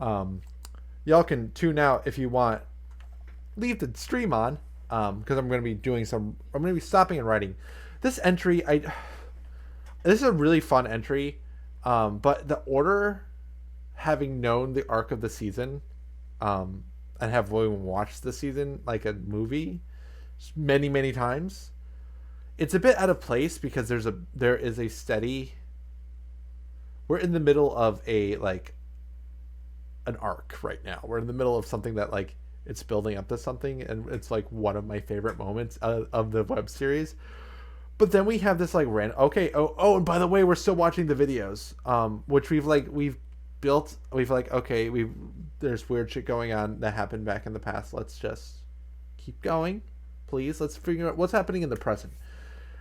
Y'all can tune out if you want. Leave the stream on, because I'm going to be I'm going to be stopping and writing. This entry, this is a really fun entry, but the order, having known the arc of the season, and have watched the season like a movie many, many times, it's a bit out of place because there is a steady. We're in the middle of an arc right now. We're in the middle of something that it's building up to something, and it's one of my favorite moments of the web series. But then we have this random. Okay, and by the way, we're still watching the videos, which we've built. There's weird shit going on that happened back in the past. Let's just keep going, please. Let's figure out what's happening in the present.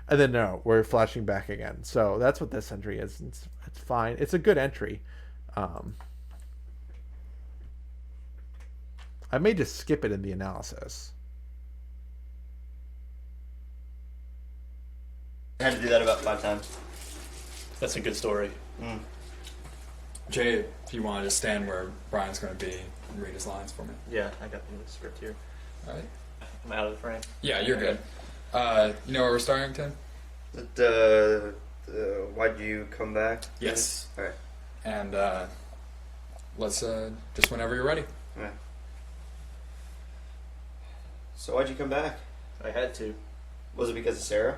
And then no, we're flashing back again. So that's what this entry is. It's fine. It's a good entry. I may just skip it in the analysis. I had to do that about 5 times. That's a good story. Jay, if you want to just stand where Brian's going to be and read his lines for me. Yeah, I got the script here. All right. I'm out of the frame. Yeah, you're good. You know where we're starting, Tim? Why'd you come back? Yes. All right. And let's just whenever you're ready. All right. So why'd you come back? I had to. Was it because of Sarah?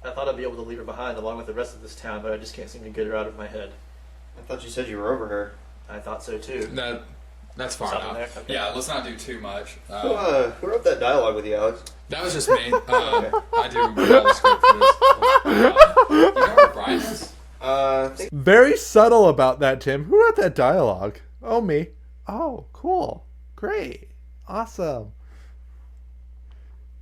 I thought I'd be able to leave her behind along with the rest of this town, but I just can't seem to get her out of my head. I thought you said you were over her. I thought so too. That's far Something enough. there? Okay. Yeah, let's not do too much. Who wrote that dialogue with you, Alex? That was just me. I do all the script for this. You know where Brian is? Very subtle about that, Tim. Who wrote that dialogue? Oh, me. Oh, cool. Great. Awesome.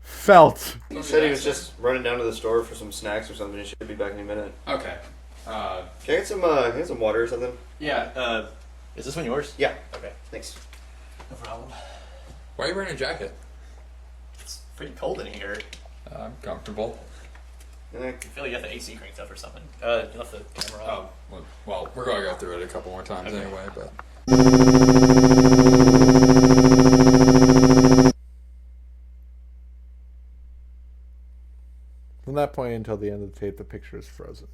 Felt. He said he was just running down to the store for some snacks or something. He should be back any minute. Okay. Can I get some water or something? Yeah, is this one yours? Yeah. Okay. Thanks. No problem. Why are you wearing a jacket? It's pretty cold in here. I'm comfortable. I feel like you got the AC cranked up or something. You left the camera on. Oh, well, we're going to go through it a couple more times Okay. anyway, but... From that point until the end of the tape, the picture is frozen.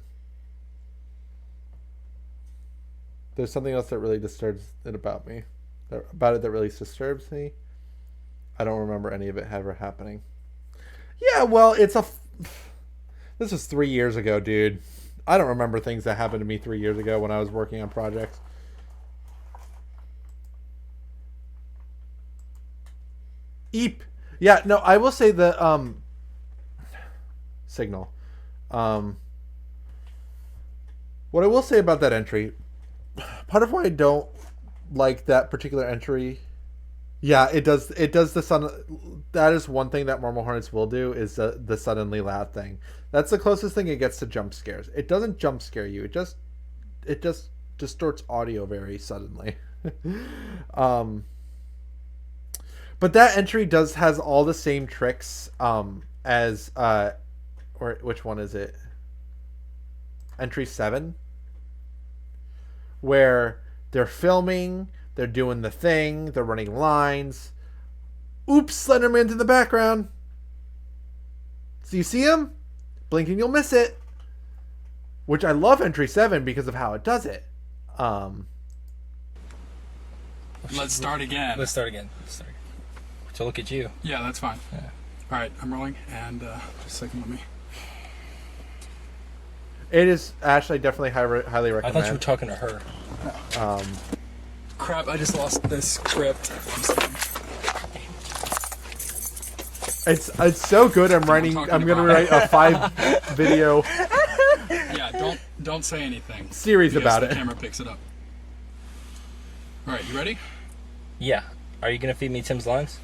There's something else that really disturbs it about me. That really disturbs me. I don't remember any of it ever happening. Yeah, well, this was 3 years ago, dude. I don't remember things that happened to me 3 years ago when I was working on projects. Eep. Yeah, no, I will say the signal. What I will say about that entry, part of why I don't like that particular entry, yeah, it does the sun. That is one thing that Marble Hornets will do, is the suddenly loud thing. That's the closest thing it gets to jump scares. It doesn't jump scare you. It just distorts audio very suddenly. But that entry has all the same tricks as or which one is it? Entry 7, where they're filming, they're doing the thing, they're running lines. Oops, Slenderman's in the background. So you see him? Blink and you'll miss it. Which I love entry 7 because of how it does it. Let's start again. Let's start again. So look at you. Yeah, that's fine. Yeah. All right, I'm rolling, and just a second, let me... It is actually definitely highly recommend. I thought you were talking to her. Crap, I just lost this script. It's so good. I'm gonna write a 5-video Yeah, don't say anything. series about The it. camera picks it up. All right, you ready? Yeah. Are you gonna feed me Tim's lines?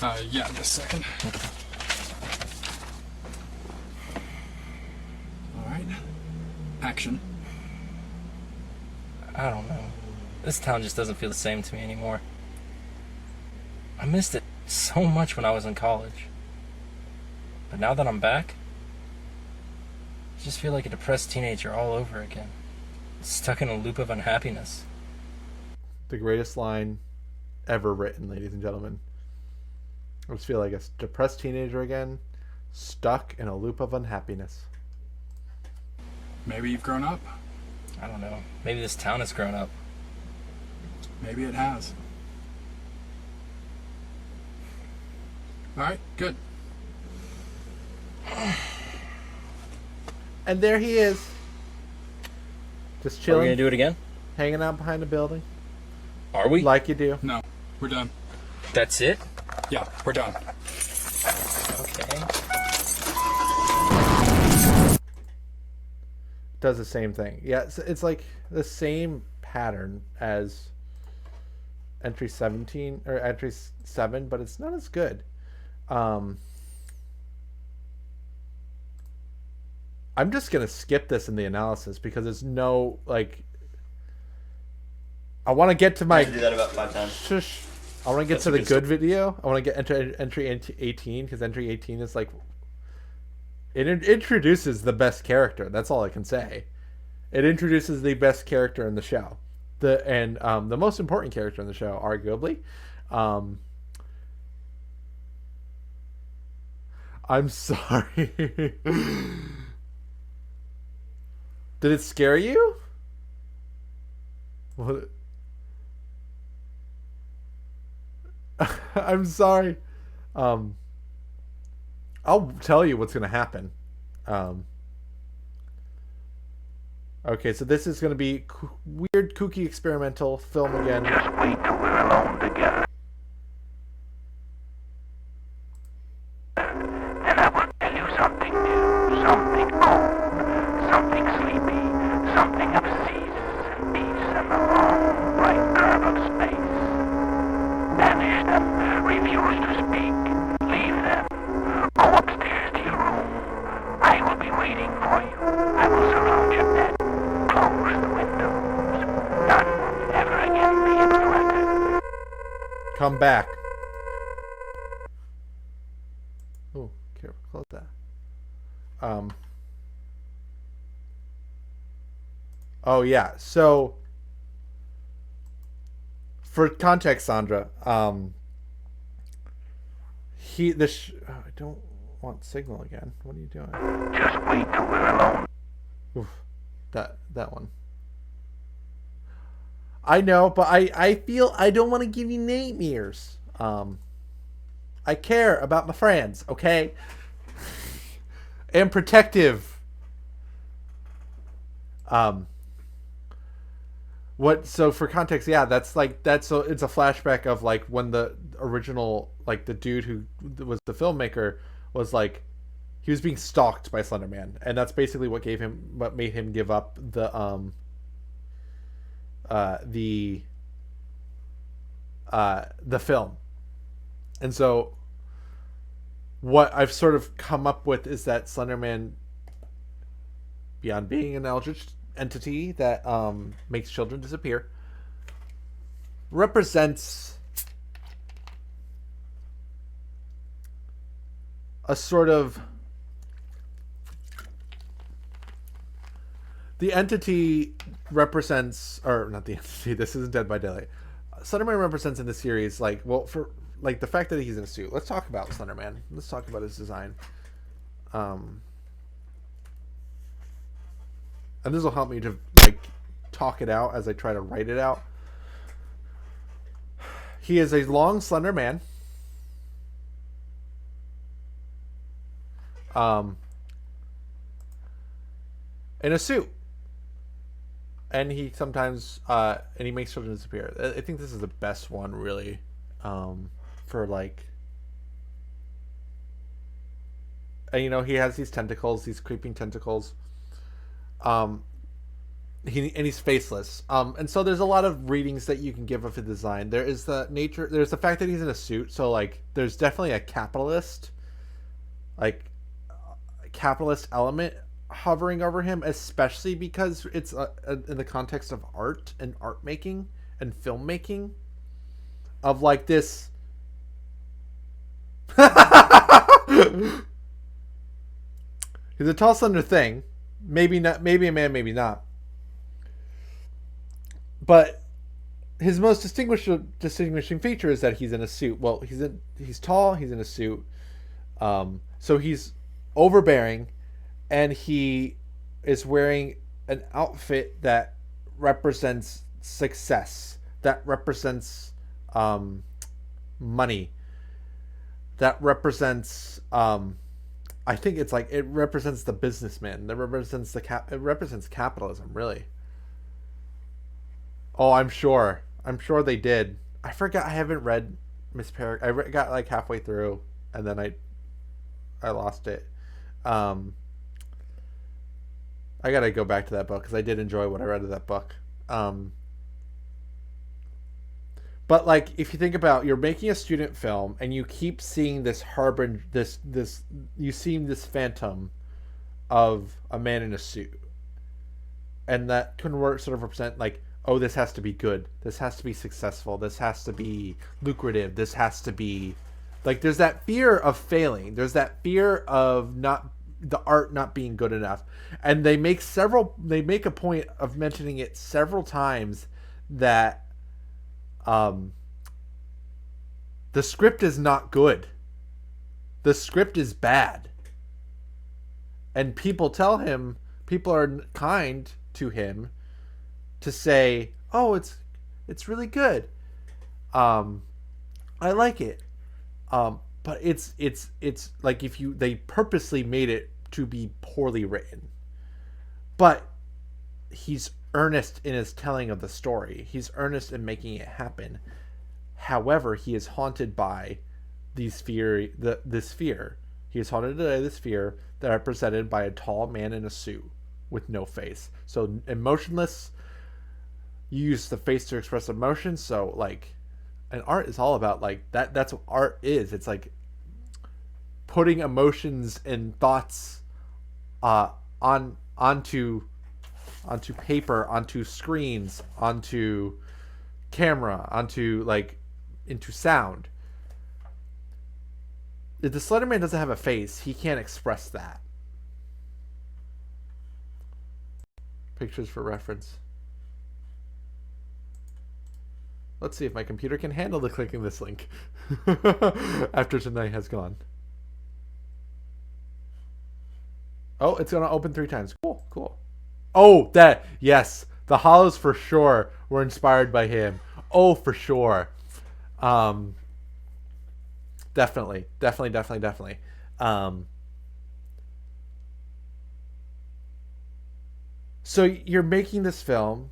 Yeah, just a second. All right. Action. I don't know. This town just doesn't feel the same to me anymore. I missed it so much when I was in college. But now that I'm back, I just feel like a depressed teenager all over again. Stuck in a loop of unhappiness. The greatest line ever written, ladies and gentlemen. I just feel like a depressed teenager again, stuck in a loop of unhappiness. Maybe you've grown up. I don't know. Maybe this town has grown up. Maybe it has. All right, good. And there he is. Just Are we chilling, gonna do it again? hanging out behind the building. Are we? Like you do. No, we're done. That's it? Yeah, we're done. Okay. Does the same thing. Yeah, it's like the same pattern as entry 17 or entry 7, but it's not as good. I'm just gonna skip this in the analysis because there's no like. I want to get to I my. used to do that about 5 times. Shush. I want to get That's to a the good good video. I want to get entry 18 because entry 18 is like. It introduces the best character. That's all I can say. It introduces the best character in the show, the most important character in the show, arguably. I'm sorry. Did it scare you? What? I'm sorry. I'll tell you what's going to happen. Okay, so this is going to be weird, kooky, experimental film again. Just wait till we're alone together. Then I will tell you something new, something cold, something sleepy, something of seas and beasts and the long, bright curve of space. Banish them, refuse to speak, leave them, go upstairs to your room. I will be waiting for you. I will surround your bed, close the windows. None will ever again be able to enter. Come back. Oh, careful, close that. Oh yeah. So for context, Sandra, I don't want signal again. What are you doing? Just wait till we're alone. Oof, that one. I know, but I feel I don't want to give you nightmares. I care about my friends, okay? And protective. So for context, yeah, it's a flashback of like when the original, like the dude who was the filmmaker was like, he was being stalked by Slender Man, and that's basically what made him give up the film. And so what I've sort of come up with is that Slender Man, beyond being an eldritch entity that makes children disappear, represents a sort of the entity represents, or not the entity, this isn't Dead by Daylight. Slenderman represents in the series, like, well, for like the fact that he's in a suit. Let's talk about Slenderman. Let's talk about his design. And this will help me to like talk it out as I try to write it out. He is a long, slender man. In a suit. And he sometimes and he makes children disappear. I think this is the best one, really, for like. And you know, he has these tentacles, these creeping tentacles. He's faceless. And so there's a lot of readings that you can give of his design. There's the fact that he's in a suit. So like, there's definitely a capitalist element hovering over him, especially because it's in the context of art and art making and filmmaking, of like this. He's a tall, slender thing. Maybe not. Maybe a man. Maybe not. But his most distinguishing feature is that he's in a suit. Well, he's tall, he's in a suit, so he's overbearing, and he is wearing an outfit that represents success, that represents money, that represents I think it's like it represents the businessman, that represents it represents capitalism, really. Oh, I'm sure they did. I forgot, I haven't read Miss Peregrine. Got like halfway through and then I lost it. I gotta go back to that book because I did enjoy what I read of that book. But like, if you think about, you're making a student film and you keep seeing this you see this phantom of a man in a suit, and that can sort of represent like, oh, this has to be good, this has to be successful, this has to be lucrative, this has to be like, there's that fear of failing, there's that fear of the art not being good enough, and they make a point of mentioning it several times that the script is not good, the script is bad, and people are kind to him to say, oh, it's really good, I like it, but it's like, they purposely made it to be poorly written, but he's earnest in his telling of the story, he's earnest in making it happen. However, he is haunted by this fear. He is haunted by this fear that are presented by a tall man in a suit with no face. So emotionless. You use the face to express emotion. So like, and art is all about like that. That's what art is. It's like putting emotions and thoughts onto paper, onto screens, onto camera, into sound. If the Slender Man doesn't have a face, he can't express that. Pictures for reference. Let's see if my computer can handle the clicking this link after tonight has gone. Oh, it's gonna open 3 times. Cool. Oh, yes, the hollows for sure were inspired by him. Oh, for sure. Definitely. So you're making this film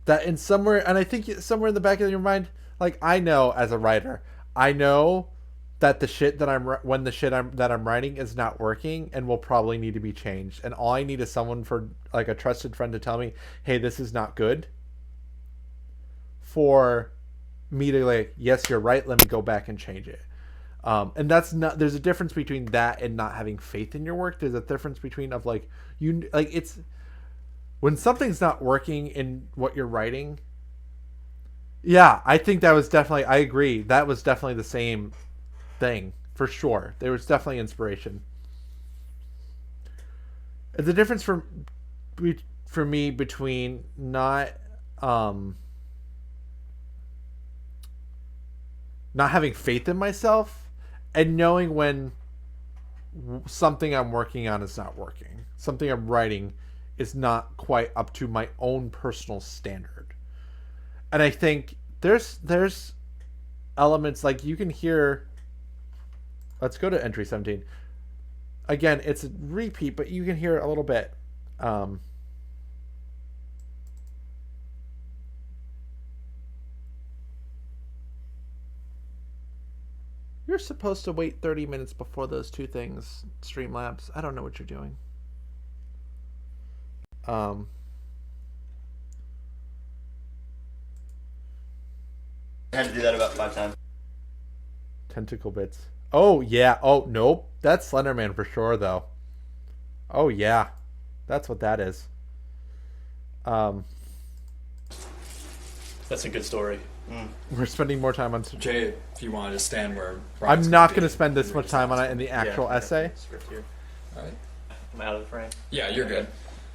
that in somewhere, and I think somewhere in the back of your mind, like, I know as a writer, I know that the shit that I'm writing is not working and will probably need to be changed, and all I need is someone, for like a trusted friend, to tell me, hey, this is not good, for me to like, yes, you're right, let me go back and change it. And that's not, there's a difference between that and not having faith in your work. There's a difference between of like, it's when something's not working in what you're writing. Yeah, I think that was definitely, I agree, that was definitely the same thing, for sure. There was definitely inspiration. The difference for me between not having faith in myself and knowing when something I'm working on is not working, something I'm writing is not quite up to my own personal standard. And I think there's elements, like you can hear, let's go to entry 17 again, it's a repeat, but you can hear a little bit. You're supposed to wait 30 minutes before those 2 things, Streamlabs. I don't know what you're doing. I had to do that about 5 times. Tentacle bits. Oh, yeah. Oh, nope. That's Slenderman for sure, though. Oh, yeah. That's what that is. That's a good story. We're spending more time on... Jay, if you want to just stand where... I'm not going to spend this much time on it in the actual essay. Script here. All right. I'm out of the frame. Yeah, you're good.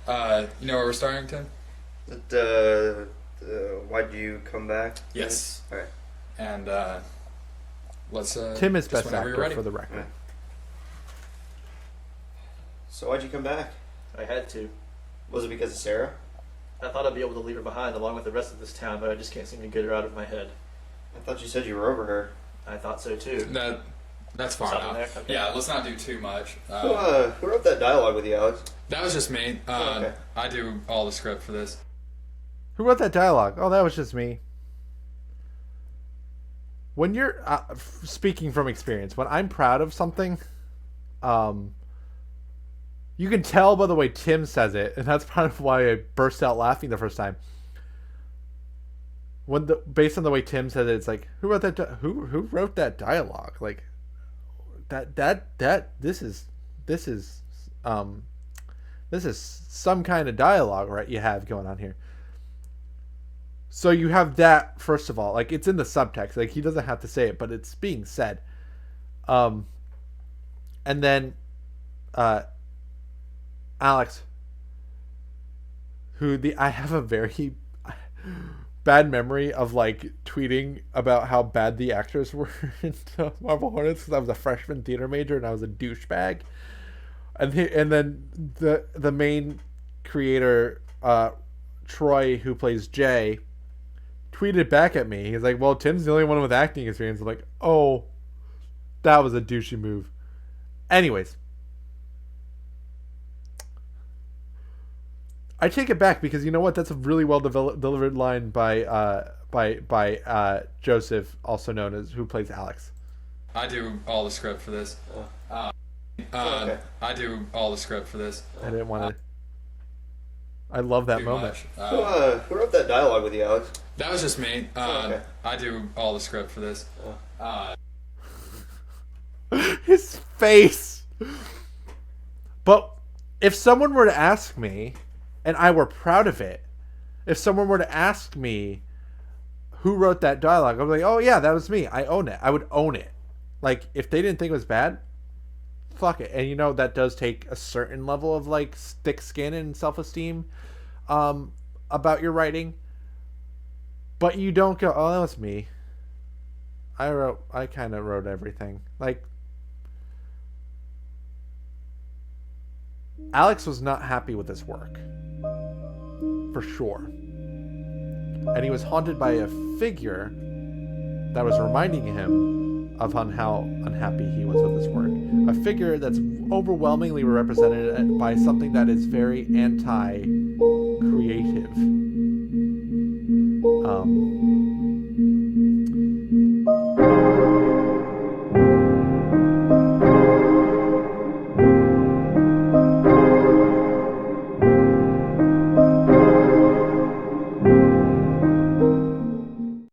You know where we're starting, Tim? The Why'd you come back? Yes. All right. And let's. Tim is just best whenever you're actor ready. for the record. Right. So why'd you come back? I had to. Was it because of Sarah? I thought I'd be able to leave her behind along with the rest of this town, but I just can't seem to get her out of my head. I thought you said you were over her. I thought so too. That's far Something enough. there? Okay. Yeah, let's not do too much. Who wrote that dialogue with you, Alex? That was just me. Okay. I do all the script for this. Who wrote that dialogue? Oh, that was just me. When you're speaking from experience, when I'm proud of something, you can tell by the way Tim says it, and that's part of why I burst out laughing the first time. Based on the way Tim said it, it's like, who wrote that? Who wrote that dialogue? Like this is some kind of dialogue, right? You have going on here. So you have that, first of all, like it's in the subtext, like he doesn't have to say it, but it's being said. And then Alex, I have a very bad memory of like tweeting about how bad the actors were in Marble Hornets because I was a freshman theater major and I was a douchebag. And then the main creator, Troy, who plays Jay, tweeted back at me. He's like, well, Tim's the only one with acting experience. I'm like, oh, that was a douchey move. Anyways, I take it back because you know what? That's a really well delivered line by Joseph, also known as who plays Alex. I do all the script for this. Okay. I do all the script for this. I didn't want to. I love that Too moment. much. Who wrote that dialogue with you, Alex? That was just me. Okay. I do all the script for this. His face. But if someone were to ask me, and I were proud of it, if someone were to ask me who wrote that dialogue, I'd be like, oh yeah, that was me. I own it. I would own it. Like, if they didn't think it was bad, fuck it. And you know, that does take a certain level of like thick skin and self-esteem about your writing. But you don't go, oh, that was me. I kind of wrote everything. Like, Alex was not happy with his work. For sure. And he was haunted by a figure that was reminding him of how unhappy he was with his work. A figure that's overwhelmingly represented by something that is very anti-creative.